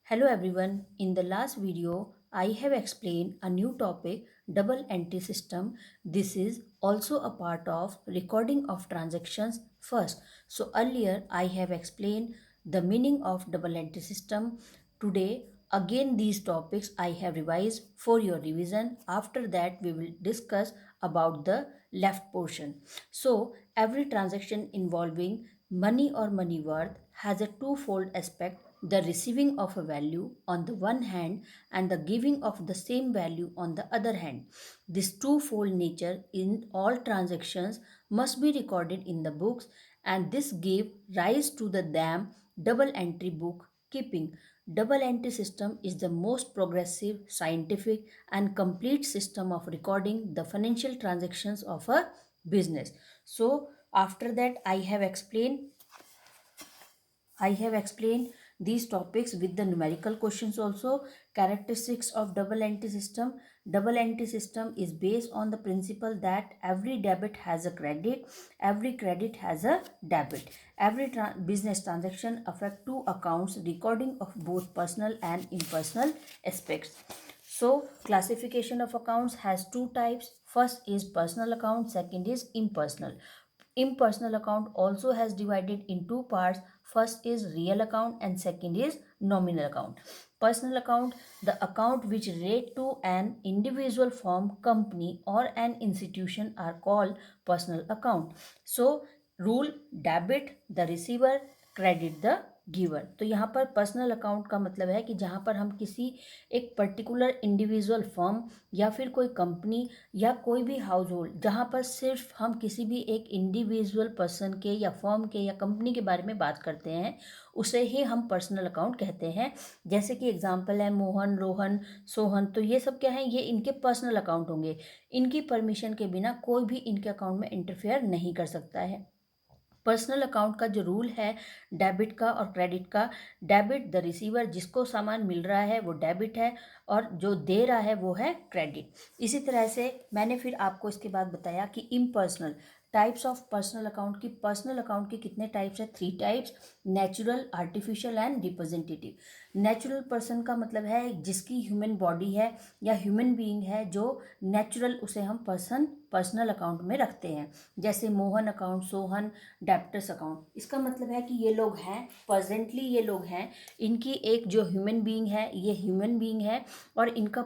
Hello everyone, in the last video I have explained a new topic, double entry system. This is also a part of recording of transactions first. So earlier I have explained the meaning of double entry system. Today again these topics I have revised for your revision. After that we will discuss about the left portion. So every transaction involving money or money worth has a twofold aspect, the receiving of a value on the one hand and the giving of the same value on the other hand. This twofold nature in all transactions must be recorded in the books, and this gave rise to the DAM double entry book keeping. Double entry system is the most progressive, scientific, and complete system of recording the financial transactions of a business. So, after that, I have explained these topics with the numerical questions also. Characteristics of double entry system. Double entry system is based on the principle that every debit has a credit, every credit has a debit. Every business transaction affect two accounts, recording of both personal and impersonal aspects. So classification of accounts has two types. First is personal account, second is impersonal. Impersonal account also has divided in two parts. First is real account and second is nominal account. Personal account, the account which relate to an individual firm, company or an institution are called personal account. So rule, debit the receiver, credit the giver. तो यहाँ पर personal account का मतलब है कि जहाँ पर हम किसी एक पर्टिकुलर इंडिविजुअल फर्म या फिर कोई कंपनी या कोई भी हाउस होल्ड, जहाँ पर सिर्फ हम किसी भी एक इंडिविजुअल पर्सन के या फर्म के या कंपनी के बारे में बात करते हैं, उसे ही हम पर्सनल अकाउंट कहते हैं. जैसे कि एग्जांपल है मोहन, रोहन, सोहन, तो ये सब क्या है, ये इनके पर्सनल अकाउंट होंगे. इनकी परमिशन के बिना कोई भी इनके अकाउंट में इंटरफेयर नहीं कर सकता है. पर्सनल अकाउंट का जो रूल है डेबिट का और क्रेडिट का, डेबिट द रिसीवर, जिसको सामान मिल रहा है वो डेबिट है और जो दे रहा है वो है क्रेडिट. इसी तरह से मैंने फिर आपको इसके बाद बताया कि impersonal types of personal account की. पर्सनल अकाउंट के कितने टाइप्स है? 3 types, natural, artificial and representative. Natural person का मतलब है जिसकी ह्यूमन बॉडी है या ह्यूमन बीइंग है जो नेचुरल, उसे हम पर्सनल अकाउंट में रखते हैं. जैसे Mohan account, Sohan, debtors account. इसका मतलब है कि ये लोग हैं, प्रेजेंटली ये लोग हैं, इनकी एक जो ह्यूमन बीइंग है ये ह्यूमन बीइंग है और इनका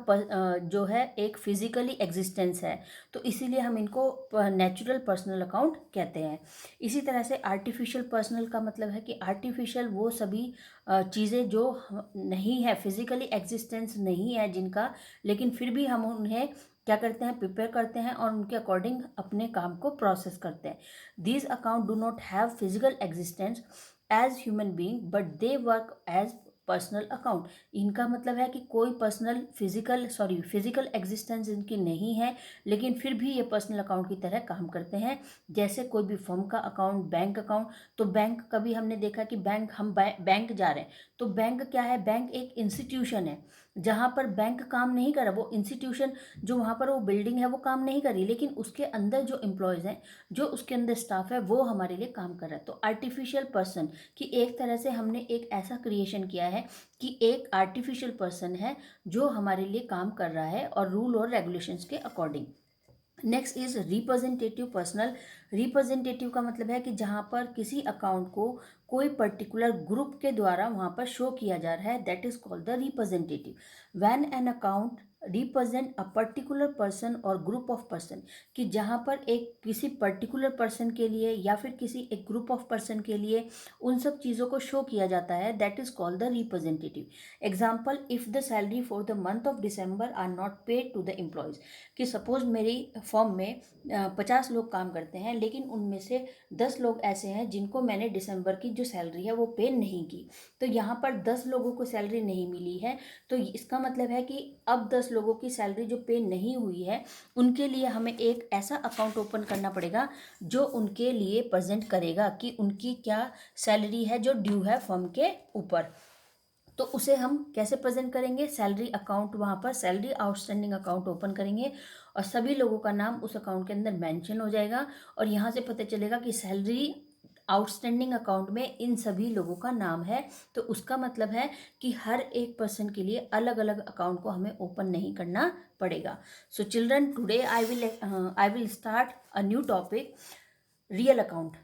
जो है एक फिजिकली एग्जिस्टेंस है, तो इसीलिए हम इनको नेचुरल पर्सनल अकाउंट कहते हैं. इसी तरह से आर्टिफिशियल पर्सनल का मतलब है कि आर्टिफिशियल वो सभी चीज़ें जो नहीं है, फिजिकली एग्जिस्टेंस नहीं है जिनका, लेकिन फिर भी हम उन्हें क्या करते हैं, प्रिपेयर करते हैं और उनके अकॉर्डिंग अपने काम को प्रोसेस करते हैं. These account do not have physical existence as human being but they work as personal account. इनका मतलब है कि कोई फिजिकल एग्जिस्टेंस इनकी नहीं है, लेकिन फिर भी ये पर्सनल अकाउंट की तरह काम करते हैं. जैसे कोई भी फर्म का अकाउंट, बैंक अकाउंट. तो बैंक, कभी हमने देखा कि बैंक, हम बैंक जा रहे हैं, तो बैंक क्या है, बैंक एक इंस्टीट्यूशन है. जहाँ पर बैंक काम नहीं कर रहा, वो इंस्टीट्यूशन जो वहाँ पर वो बिल्डिंग है वो काम नहीं कर रही, लेकिन उसके अंदर जो एम्प्लॉयज़ हैं, जो उसके अंदर स्टाफ है, वो हमारे लिए काम कर रहा है. तो आर्टिफिशियल पर्सन कि एक तरह से हमने एक ऐसा क्रिएशन किया है कि एक आर्टिफिशियल पर्सन है जो हमारे लिए काम कर रहा है और रूल और रेगुलेशंस के according. Next is representative personal. Representative का मतलब है कि जहाँ पर किसी अकाउंट को कोई पर्टिकुलर ग्रुप के द्वारा वहाँ पर शो किया जा रहा है, that is called the representative. When an account represent a particular person और ग्रुप ऑफ पर्सन, कि जहाँ पर एक किसी पर्टिकुलर पर्सन के लिए या फिर किसी एक ग्रुप ऑफ पर्सन के लिए उन सब चीज़ों को शो किया जाता है, that is called the representative. Example, if the salary for the month of December are not paid to the employees. कि सपोज मेरी फर्म में 50 लोग काम करते हैं, लेकिन उनमें से 10 लोग ऐसे हैं जिनको मैंने दिसंबर की जो सैलरी है वो पे नहीं की. तो यहाँ पर 10 लोगों को सैलरी नहीं मिली है, तो इसका मतलब है कि अब 10 लोगों की सैलरी जो पे नहीं हुई है, उनके लिए हमें एक ऐसा अकाउंट ओपन करना पड़ेगा जो उनके लिए प्रेजेंट करेगा कि उनकी क्या सैलरी है जो ड्यू है फर्म के ऊपर. तो उसे हम कैसे प्रेजेंट करेंगे, सैलरी अकाउंट, वहाँ पर सैलरी आउटस्टैंडिंग अकाउंट ओपन करेंगे और सभी लोगों का नाम उस अकाउंट के अंदर मेंशन हो जाएगा और यहाँ से पता चलेगा कि सैलरी आउटस्टैंडिंग अकाउंट में इन सभी लोगों का नाम है, तो उसका मतलब है कि हर एक पर्सन के लिए अलग अलग अकाउंट को हमें ओपन नहीं करना पड़ेगा. So children, today I will start a new topic, real account.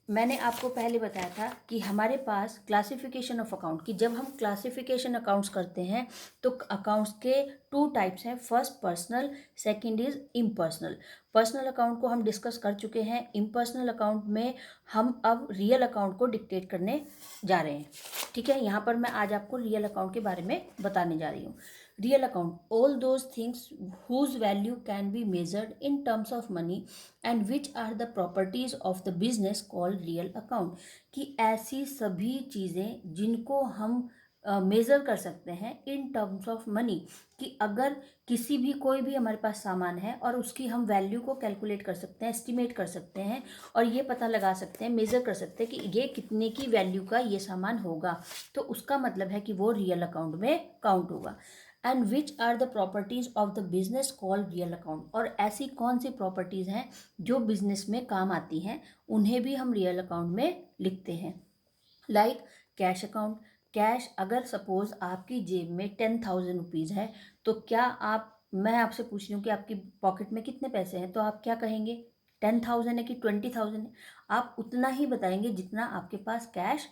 मैंने आपको पहले बताया था कि हमारे पास क्लासिफिकेशन ऑफ अकाउंट, कि जब हम क्लासिफिकेशन अकाउंट्स करते हैं तो अकाउंट्स के 2 टाइप्स हैं. First personal, second is impersonal. Personal account को हम डिस्कस कर चुके हैं. इम्पर्सनल अकाउंट में हम अब रियल अकाउंट को डिक्टेट करने जा रहे हैं. ठीक है, यहाँ पर मैं आज आपको रियल अकाउंट के बारे में बताने जा रही हूँ. Real account, all those things whose value can be measured in terms of money and which are the properties of the business called real account. कि ऐसी सभी चीज़ें जिनको हम मेज़र कर सकते हैं इन टर्म्स ऑफ मनी, कि अगर किसी भी कोई भी हमारे पास सामान है और उसकी हम वैल्यू को कैलकुलेट कर सकते हैं, एस्टिमेट कर सकते हैं और ये पता लगा सकते हैं, मेज़र कर सकते हैं कि ये कितने की वैल्यू का ये सामान होगा, तो उसका मतलब है कि वो रियल अकाउंट में काउंट होगा. And which are the properties of the business called real account, और ऐसी कौन सी प्रॉपर्टीज हैं जो बिजनेस में काम आती हैं, उन्हें भी हम रियल अकाउंट में लिखते हैं. Like cash account. कैश, अगर सपोज आपकी जेब में 10,000 रुपीज़ है, तो क्या मैं आपसे पूछ रही हूँ कि आपकी पॉकेट में कितने पैसे हैं, तो आप क्या कहेंगे? 10,000 है कि 20,000 है? आप उतना ही बताएंगे जितना आपके पास कैश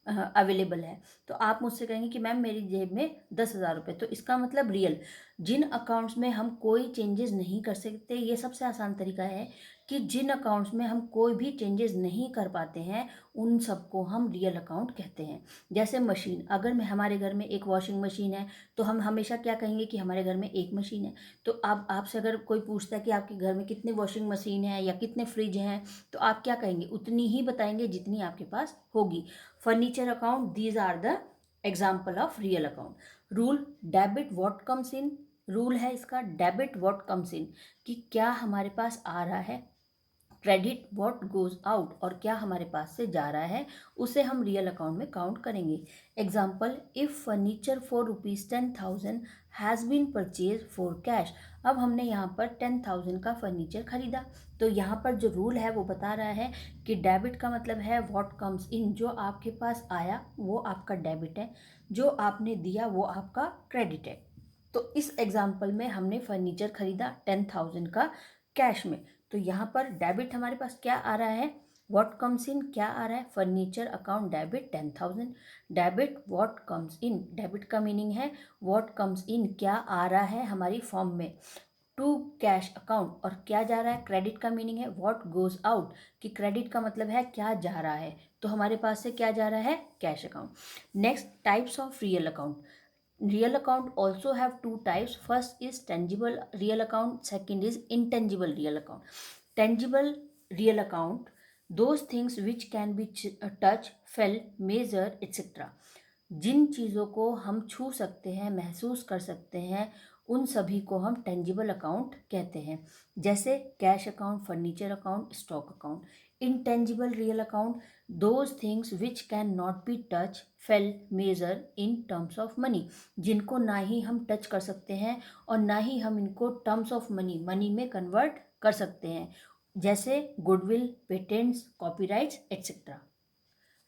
अवेलेबल है. तो आप मुझसे कहेंगे कि मैम मेरी जेब में 10,000 रुपये, तो इसका मतलब रियल. जिन अकाउंट्स में हम कोई चेंजेस नहीं कर सकते, ये सबसे आसान तरीका है कि जिन अकाउंट्स में हम कोई भी चेंजेस नहीं कर पाते हैं उन सबको हम रियल अकाउंट कहते हैं. जैसे मशीन, अगर हमारे घर में एक वॉशिंग मशीन है तो हम हमेशा क्या कहेंगे कि हमारे घर में एक मशीन है. तो अब आपसे अगर कोई पूछता है कि आपके घर में कितने वॉशिंग मशीन है या कितने फ्रिज हैं, तो आप क्या कहेंगे? उतनी ही बताएंगे जितनी आपके पास होगी. Furniture account, these are the example of real account. Rule, debit what comes in. Rule है इसका डेबिट व्हाट कम्स इन, कि क्या हमारे पास आ रहा है. क्रेडिट व्हाट गोज आउट, और क्या हमारे पास से जा रहा है, उसे हम रियल अकाउंट में काउंट करेंगे. Example, if furniture for ₹10,000 has been purchase for cash. अब हमने यहाँ पर 10,000 का फर्नीचर खरीदा, तो यहाँ पर जो रूल है वो बता रहा है कि डेबिट का मतलब है व्हाट कम्स इन, जो आपके पास आया वो आपका डेबिट है, जो आपने दिया वो आपका क्रेडिट है. तो इस एग्जाम्पल में हमने फर्नीचर खरीदा 10,000 का कैश में, तो यहाँ पर डेबिट हमारे पास क्या आ रहा है, व्हाट कम्स इन क्या आ रहा है, furniture account debit 10,000. Debit what comes in, debit का मीनिंग है व्हाट कम्स इन, क्या आ रहा है हमारी फॉर्म में, टू कैश अकाउंट. और क्या जा रहा है, क्रेडिट का मीनिंग है व्हाट गोज आउट, कि क्रेडिट का मतलब है क्या जा रहा है, तो हमारे पास से क्या जा रहा है, cash account. Next, types of real account. Real account also have 2 types. First is tangible real account, second is intangible real account. Tangible real account, those things which can be touch, felt, measure, etc. जिन चीज़ों को हम छू सकते हैं, महसूस कर सकते हैं, उन सभी को हम टेंजिबल अकाउंट कहते हैं. जैसे cash account, furniture account, stock account. Intangible real account, those things which can not be touch, felt, measure in terms of money. जिनको ना ही हम टच कर सकते हैं और ना ही हम इनको टर्म्स ऑफ मनी में कन्वर्ट कर सकते हैं. जैसे goodwill, patents, copyrights, etcetera.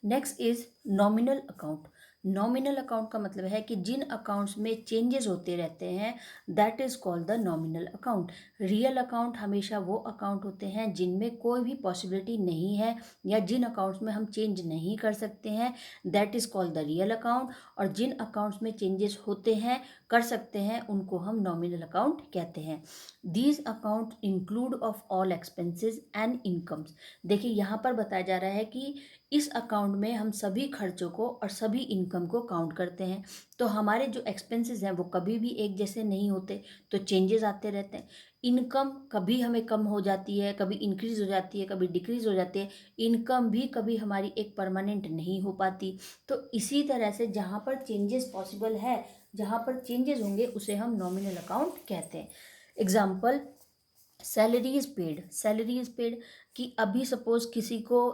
Next is nominal account. Nominal account का मतलब है कि जिन अकाउंट्स में चेंजेस होते रहते हैं, that is called the nominal account. Real account हमेशा वो अकाउंट होते हैं जिनमें कोई भी पॉसिबिलिटी नहीं है, या जिन अकाउंट्स में हम चेंज नहीं कर सकते हैं, that is called the real account. और जिन अकाउंट्स में चेंजेस होते हैं, कर सकते हैं, उनको हम नॉमिनल अकाउंट कहते हैं. These account include of all expenses and incomes. देखिए यहाँ पर बताया जा रहा है कि इस अकाउंट में हम सभी खर्चों को और सभी इनकम को काउंट करते हैं. तो हमारे जो एक्सपेंसेस हैं वो कभी भी एक जैसे नहीं होते, तो चेंजेस आते रहते हैं. इनकम कभी हमें कम हो जाती है, कभी इंक्रीज हो जाती है, कभी डिक्रीज हो जाती है. इनकम भी कभी हमारी एक परमानेंट नहीं हो पाती. तो इसी तरह से जहाँ पर चेंजेस पॉसिबल है, जहाँ पर चेंजेस होंगे, उसे हम नॉमिनल अकाउंट कहते हैं. Example, salary is paid. Salary is paid कि अभी सपोज किसी को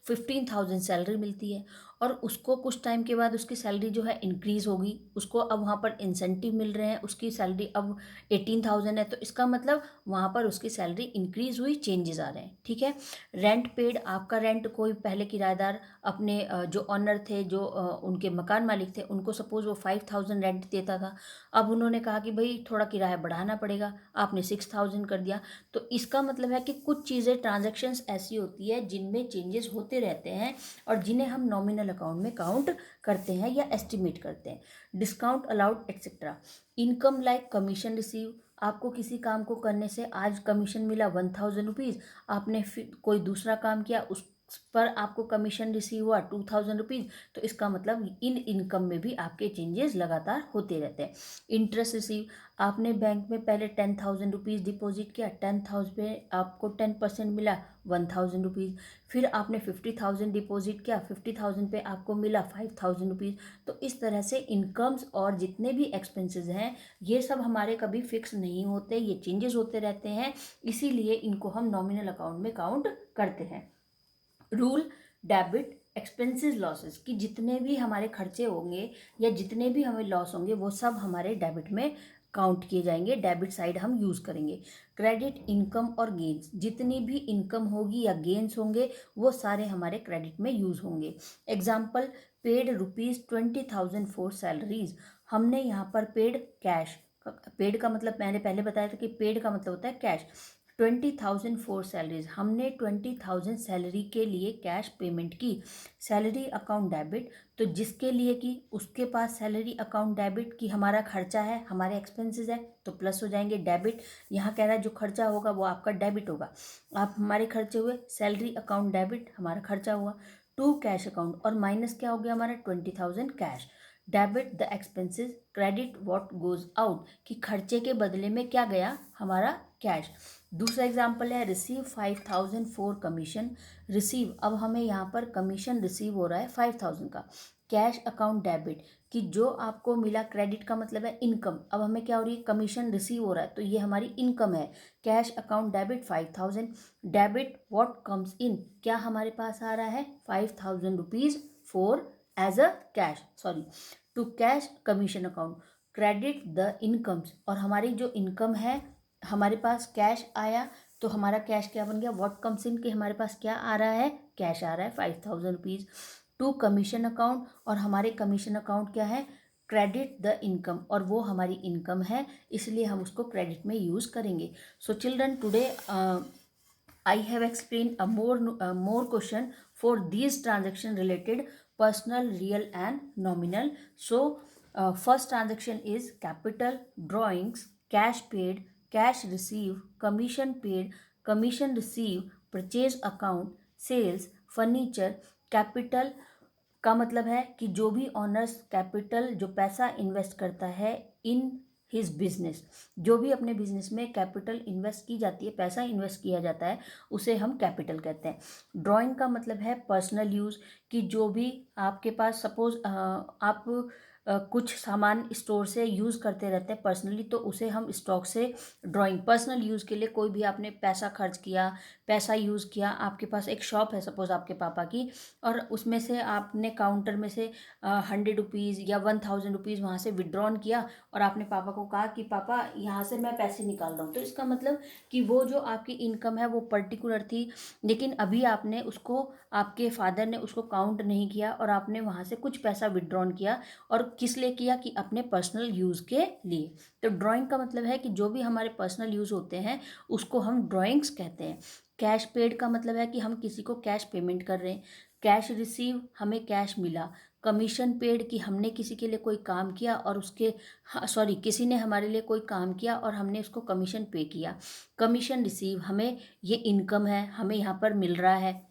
15,000 सैलरी मिलती है और उसको कुछ टाइम के बाद उसकी सैलरी जो है इंक्रीज़ होगी, उसको अब वहाँ पर इंसेंटिव मिल रहे हैं, उसकी सैलरी अब 18,000 है, तो इसका मतलब वहाँ पर उसकी सैलरी इंक्रीज़ हुई, चेंजेस आ रहे हैं, ठीक है। रेंट पेड, आपका रेंट कोई पहले किराएदार अपने जो ऑनर थे, जो उनके मकान मालिक थे, उनको सपोज़ वो 5,000 रेंट देता था, अब उन्होंने कहा कि भाई थोड़ा किराया बढ़ाना पड़ेगा, आपने 6,000 कर दिया। तो इसका मतलब है कि कुछ चीज़ें, ट्रांजैक्शंस ऐसी होती है जिनमें चेंजेस होते रहते हैं और जिन्हें हम नॉमिनल अकाउंट में काउंट करते हैं या एस्टिमेट करते हैं। Discount allowed etcetera. Income like commission receive, आपको किसी काम को करने से आज कमीशन मिला 1,000 रुपीज़, आपने फिर कोई दूसरा काम किया, उस पर आपको कमीशन रिसीव हुआ 2,000 रुपीज़, तो इसका मतलब इन इनकम में भी आपके चेंजेस लगातार होते रहते हैं। इंटरेस्ट रिसीव, आपने बैंक में पहले 10,000 रुपीज़ डिपॉजिट किया, 10,000 पे आपको 10% मिला 1,000 रुपीज़, फिर आपने 50,000 डिपॉजिट किया, 50,000 पे आपको मिला 5,000 रुपीज़। तो इस तरह से इनकम्स और जितने भी एक्सपेंसेस हैं, ये सब हमारे कभी फिक्स नहीं होते, ये चेंजेस होते रहते हैं, इसीलिए इनको हम नॉमिनल अकाउंट में काउंट करते हैं। रूल डेबिट एक्सपेंसेस लॉसेस, कि जितने भी हमारे खर्चे होंगे या जितने भी हमें लॉस होंगे वो सब हमारे डेबिट में काउंट किए जाएंगे, डेबिट साइड हम यूज़ करेंगे। क्रेडिट इनकम और गेन्स, जितनी भी इनकम होगी या गेन्स होंगे वो सारे हमारे क्रेडिट में यूज़ होंगे। एग्जाम्पल, पेड ₹20,000 फॉर सैलरीज, हमने यहाँ पर पेड कैश, पेड का मतलब मैंने पहले बताया था कि पेड का मतलब होता है कैश। 20,000 फॉर सैलरीज, हमने 20,000 सैलरी के लिए कैश पेमेंट की। सैलरी अकाउंट डेबिट, तो जिसके लिए की उसके पास सैलरी अकाउंट डेबिट की, हमारा खर्चा है, हमारे एक्सपेंसेस है, तो प्लस हो जाएंगे डेबिट। यहाँ कह रहा है जो खर्चा होगा वो आपका डेबिट होगा, आप हमारे खर्चे हुए, सैलरी अकाउंट डेबिट, हमारा खर्चा हुआ। टू कैश अकाउंट, और माइनस क्या हो गया हमारा 20,000 cash. Debit the expenses, credit what goes out, कि खर्चे के बदले में क्या गया, हमारा कैश। दूसरा एग्जाम्पल है रिसीव 5,000 फॉर कमीशन, रिसीव, अब हमें यहाँ पर कमीशन रिसीव हो रहा है 5,000 का। कैश अकाउंट डेबिट, कि जो आपको मिला, क्रेडिट का मतलब है इनकम, अब हमें क्या हो रही है, कमीशन रिसीव हो रहा है, तो ये हमारी इनकम है। Cash account debit 5,000। Debit what comes in, क्या हमारे पास आ रहा है 5,000 rupees for as a cash, sorry, to cash commission account. Credit the incomes, और हमारी जो इनकम है, हमारे पास कैश आया, तो हमारा कैश क्या बन गया, व्हाट कम्स इन, कि हमारे पास क्या आ रहा है, कैश आ रहा है 5,000 रुपीज़। टू कमीशन अकाउंट, और हमारे कमीशन अकाउंट क्या है, क्रेडिट द इनकम, और वो हमारी इनकम है, इसलिए हम उसको क्रेडिट में यूज़ करेंगे। So children, today I have explained a more question for these transaction related personal, real and nominal. So first transaction is capital, drawings, cash paid, cash received, commission paid, commission received, purchase account, sales, furniture। Capital का मतलब है कि जो भी honours capital, जो पैसा invest करता है इन हिज बिजनेस, जो भी अपने बिजनेस में कैपिटल इन्वेस्ट की जाती है, पैसा इन्वेस्ट किया जाता है, उसे हम कैपिटल कहते हैं। ड्राइंग का मतलब है पर्सनल यूज़, कि जो भी आपके पास सपोज आप कुछ सामान स्टोर से यूज़ करते रहते हैं पर्सनली, तो उसे हम स्टॉक से ड्राइंग, पर्सनल यूज़ के लिए कोई भी आपने पैसा खर्च किया, पैसा यूज़ किया, आपके पास एक शॉप है सपोज आपके पापा की, और उसमें से आपने काउंटर में से 100 रुपीज़ या 1,000 रुपीज़ वहाँ से विड्रॉन किया, और आपने पापा को कहा कि पापा यहाँ से मैं पैसे निकाल रहा हूँ, तो इसका मतलब कि वो जो आपकी इनकम है वो पर्टिकुलर थी, लेकिन अभी आपने उसको, आपके फादर ने उसको काउंट नहीं किया, और आपने वहाँ से कुछ पैसा विड्रॉन किया, और किस लिए किया, कि अपने पर्सनल यूज़ के लिए। तो ड्राइंग का मतलब है कि जो भी हमारे पर्सनल यूज़ होते हैं उसको हम ड्राइंग्स कहते हैं। कैश पेड का मतलब है कि हम किसी को कैश पेमेंट कर रहे हैं। कैश रिसीव, हमें कैश मिला। कमीशन पेड, कि हमने किसी के लिए कोई काम किया और उसके, सॉरी, किसी ने हमारे लिए कोई काम किया और हमने उसको कमीशन पे किया। कमीशन रिसीव, हमें ये इनकम है, हमें यहाँ पर मिल रहा है।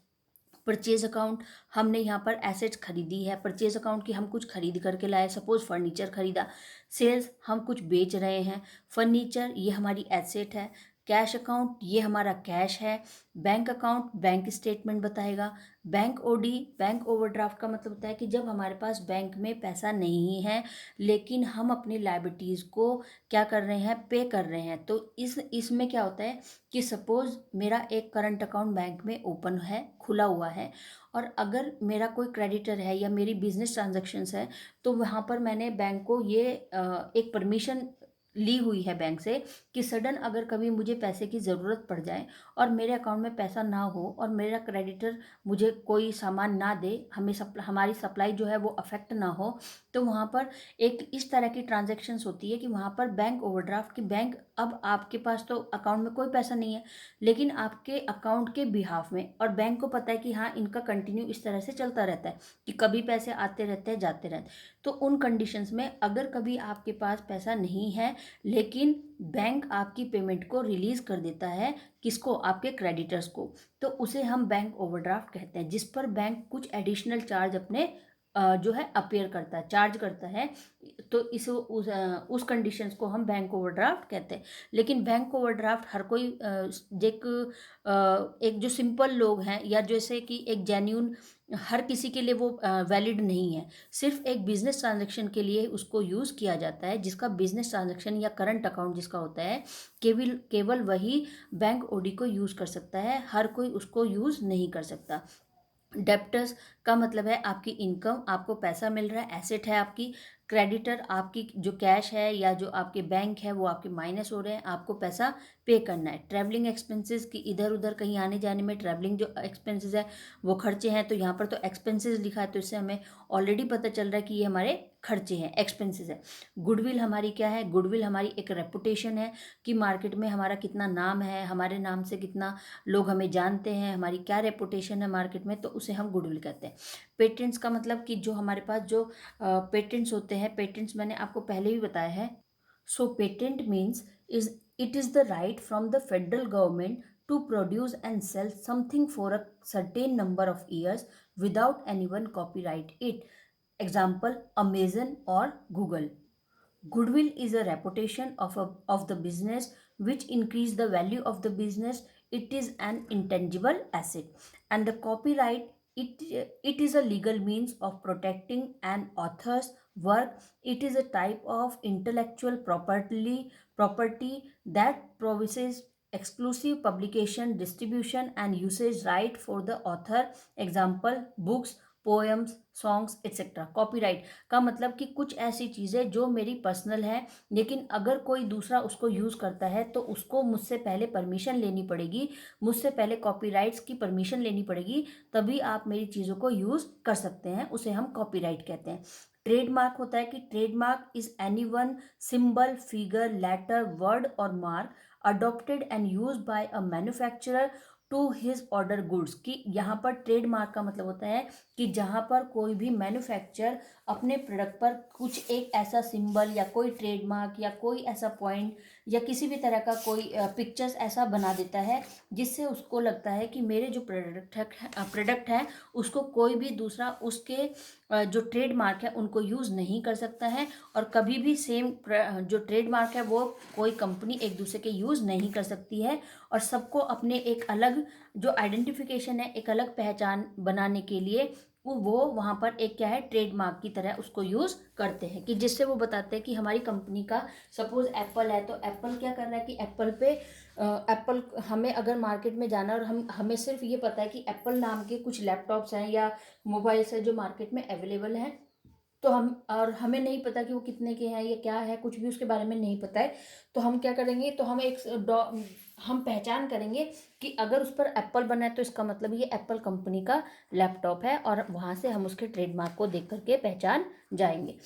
परचेज अकाउंट, हमने यहाँ पर एसेट्स खरीदी है, परचेज अकाउंट की हम कुछ खरीद करके लाए, सपोज फर्नीचर खरीदा। सेल्स, हम कुछ बेच रहे हैं। फर्नीचर, ये हमारी एसेट है। कैश अकाउंट ये हमारा कैश है, बैंक अकाउंट बैंक स्टेटमेंट बताएगा, बैंक ओडी बैंक ओवरड्राफ्ट का मतलब होता है कि जब हमारे पास बैंक में पैसा नहीं है लेकिन हम अपनी लायबिलिटीज़ को क्या कर रहे हैं, पे कर रहे हैं। तो इसमें क्या होता है कि सपोज मेरा एक करंट अकाउंट बैंक में ओपन है, खुला हुआ है, और अगर मेरा कोई क्रेडिटर है या मेरी बिजनेस ट्रांजेक्शन्स है तो वहाँ पर मैंने बैंक को ये एक परमिशन ली हुई है बैंक से कि सडन अगर कभी मुझे पैसे की ज़रूरत पड़ जाए और मेरे अकाउंट में पैसा ना हो और मेरा क्रेडिटर मुझे कोई सामान ना दे, हमारी सप्लाई जो है वो अफेक्ट ना हो, तो वहाँ पर एक इस तरह की ट्रांजेक्शन्स होती है कि वहाँ पर बैंक ओवरड्राफ्ट की बैंक, अब आपके पास तो अकाउंट में कोई पैसा नहीं है लेकिन आपके अकाउंट के बिहाफ में, और बैंक को पता है कि हाँ इनका कंटिन्यू इस तरह से चलता रहता है कि कभी पैसे आते रहते हैं जाते रहते हैं, तो उन कंडीशंस में अगर कभी आपके पास पैसा नहीं है लेकिन बैंक आपकी पेमेंट को रिलीज कर देता है, किसको, आपके क्रेडिटर्स को, तो उसे हम बैंक ओवरड्राफ्ट कहते हैं, जिस पर बैंक कुछ एडिशनल चार्ज अपने जो है अपेयर करता है, चार्ज करता है। तो उस कंडीशंस को हम बैंक ओवरड्राफ्ट कहते हैं। लेकिन बैंक ओवरड्राफ्ट हर कोई एक जो सिंपल लोग हैं या जैसे कि एक जेन्यून, हर किसी के लिए वो वैलिड नहीं है। सिर्फ एक बिजनेस ट्रांजैक्शन के लिए उसको यूज़ किया जाता है, जिसका बिजनेस ट्रांजैक्शन या करंट अकाउंट जिसका होता है, केवल केवल वही बैंक ओडी को यूज़ कर सकता है, हर कोई उसको यूज़ नहीं कर सकता। डेप्टर्स का मतलब है आपकी इनकम, आपको पैसा मिल रहा है, एसेट है आपकी। क्रेडिटर आपकी जो कैश है या जो आपके बैंक है वो आपके माइनस हो रहे हैं, आपको पैसा पे करना है। ट्रैवलिंग एक्सपेंसेस की इधर उधर कहीं आने जाने में ट्रैवलिंग जो एक्सपेंसेस है वो खर्चे हैं, तो यहाँ पर तो एक्सपेंसेस लिखा है तो इससे हमें ऑलरेडी पता चल रहा है कि ये हमारे खर्चे हैं, एक्सपेंसेस है। गुडविल हमारी क्या है, गुडविल हमारी एक रेपुटेशन है कि मार्केट में हमारा कितना नाम है, हमारे नाम से कितना लोग हमें जानते हैं, हमारी क्या रेपुटेशन है मार्केट में, तो उसे हम गुडविल कहते हैं। पेटेंट्स का मतलब कि जो हमारे पास जो पेटेंट्स होते हैं, पेटेंट्स मैंने आपको पहले भी बताया है। So patent means it is the right from the federal government to produce and sell something for a certain number of years without anyone copyright it. Example, Amazon or Google. Goodwill is a reputation of the business which increase the value of the business. It is an intangible asset. And the copyright, it is a legal means of protecting an author's work. It is a type of intellectual property that provides exclusive publication, distribution and usage right for the author. Example, books, poems, songs etcetera. Copyright का मतलब कि कुछ ऐसी चीज़ें जो मेरी personal है लेकिन अगर कोई दूसरा उसको यूज़ करता है तो उसको मुझसे पहले परमिशन लेनी पड़ेगी, मुझसे पहले कॉपीराइट्स की परमिशन लेनी पड़ेगी, तभी आप मेरी चीज़ों को यूज़ कर सकते हैं, उसे हम कॉपीराइट कहते हैं। ट्रेडमार्क होता है कि trademark is any one symbol, figure, letter, word और mark adopted and use by a manufacturer to his order goods. कि यहाँ पर ट्रेडमार्क का मतलब होता है कि जहाँ पर कोई भी मैन्युफैक्चर अपने प्रोडक्ट पर कुछ एक ऐसा सिंबल या कोई ट्रेडमार्क या कोई ऐसा पॉइंट या किसी भी तरह का कोई पिक्चर्स ऐसा बना देता है जिससे उसको लगता है कि मेरे जो प्रोडक्ट है उसको कोई भी दूसरा उसके जो ट्रेडमार्क है उनको यूज़ नहीं कर सकता है, और कभी भी सेम जो ट्रेडमार्क है वो कोई कंपनी एक दूसरे के यूज़ नहीं कर सकती है, और सबको अपने एक अलग जो आइडेंटिफिकेशन है, एक अलग पहचान बनाने के लिए वो वहाँ पर एक क्या है, ट्रेडमार्क की तरह उसको यूज़ करते हैं, कि जिससे वो बताते हैं कि हमारी कंपनी का सपोज एप्पल है तो एप्पल क्या कर रहा है कि एप्पल पे एप्पल, हमें अगर मार्केट में जाना और हमें सिर्फ ये पता है कि एप्पल नाम के कुछ लैपटॉप्स हैं या मोबाइल्स हैं जो मार्केट में अवेलेबल हैं, तो हमें नहीं पता कि वो कितने के हैं या क्या है, कुछ भी उसके बारे में नहीं पता है, तो हम क्या करेंगे, तो हम पहचान करेंगे कि अगर उस पर एप्पल बना है तो इसका मतलब ये एप्पल कंपनी का लैपटॉप है, और वहाँ से हम उसके ट्रेडमार्क को देख करके पहचान जाएंगे।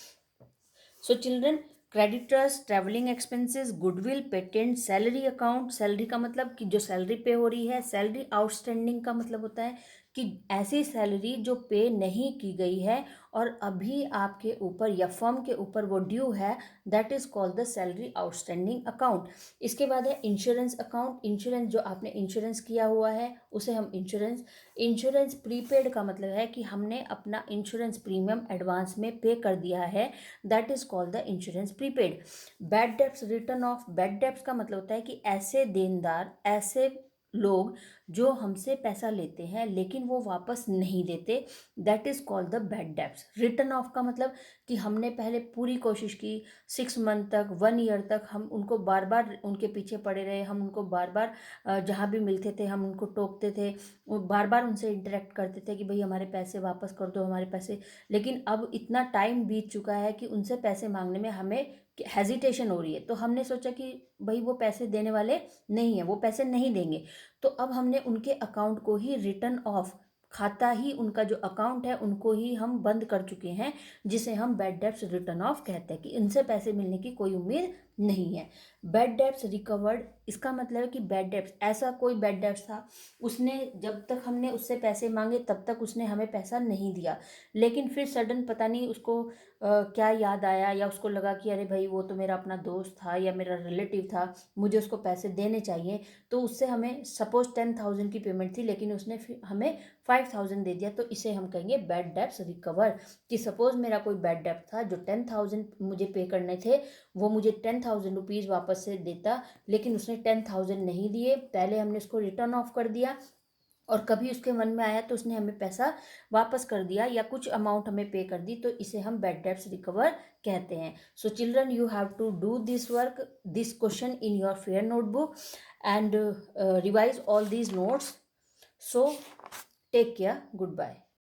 So children, creditors, travelling expenses, goodwill, patent, salary account. Salary का मतलब कि जो सैलरी पे हो रही है। सैलरी आउटस्टैंडिंग का मतलब होता है कि ऐसी सैलरी जो पे नहीं की गई है और अभी आपके ऊपर या फर्म के ऊपर वो ड्यू है, that is called the salary outstanding account. इसके बाद है इंश्योरेंस अकाउंट। इंश्योरेंस, जो आपने इंश्योरेंस किया हुआ है उसे हम इंश्योरेंस। इंश्योरेंस प्रीपेड का मतलब है कि हमने अपना इंश्योरेंस प्रीमियम एडवांस में पे कर दिया है, that is called the insurance prepaid. Bad debts return of. Bad debts का मतलब होता है कि ऐसे देनदार, ऐसे लोग जो हमसे पैसा लेते हैं लेकिन वो वापस नहीं देते, that is called the bad debts. Return of का मतलब कि हमने पहले पूरी कोशिश की, 6 मंथ तक, 1 ईयर तक हम उनको बार बार उनके पीछे पड़े रहे, हम उनको बार बार जहाँ भी मिलते थे हम उनको टोकते थे, वो बार बार उनसे इंटरेक्ट करते थे कि भाई हमारे पैसे वापस कर दो, हमारे पैसे। लेकिन अब इतना टाइम बीत चुका है कि उनसे पैसे मांगने में हमें हेजिटेशन हो रही है, तो हमने सोचा कि भाई वो पैसे देने वाले नहीं है, वो पैसे नहीं देंगे। तो अब हमने उनके अकाउंट को ही रिटर्न ऑफ, खाता ही उनका जो अकाउंट है उनको ही हम बंद कर चुके हैं, जिसे हम बैड डेब्ट्स रिटर्न ऑफ कहते हैं कि इनसे पैसे मिलने की कोई उम्मीद नहीं है। बैड डेब्ट्स रिकवर्ड, इसका मतलब है कि बैड डेब्ट्स, ऐसा कोई बैड डेब्ट्स था, उसने जब तक हमने उससे पैसे मांगे तब तक उसने हमें पैसा नहीं दिया, लेकिन फिर सडन पता नहीं उसको क्या याद आया, या उसको लगा कि अरे भाई वो तो मेरा अपना दोस्त था या मेरा रिलेटिव था, मुझे उसको पैसे देने चाहिए, तो उससे हमें सपोज 10,000 की पेमेंट थी लेकिन उसने फिर हमें 5,000 दे दिया, तो इसे हम कहेंगे बैड डेब्ट्स रिकवर। कि सपोज मेरा कोई बैड डेब्ट था जो 10,000 मुझे पे करने थे, वो मुझे 10,000 रुपीज़ वापस से देता, लेकिन उसने 10,000 नहीं दिए, पहले हमने उसको रिटर्न ऑफ कर दिया और कभी उसके मन में आया तो उसने हमें पैसा वापस कर दिया या कुछ अमाउंट हमें पे कर दी, तो इसे हम बैड डेब्ट्स रिकवर कहते हैं। So children, you have to do this work, this question in your fair notebook and revise all these notes. So take care. Goodbye.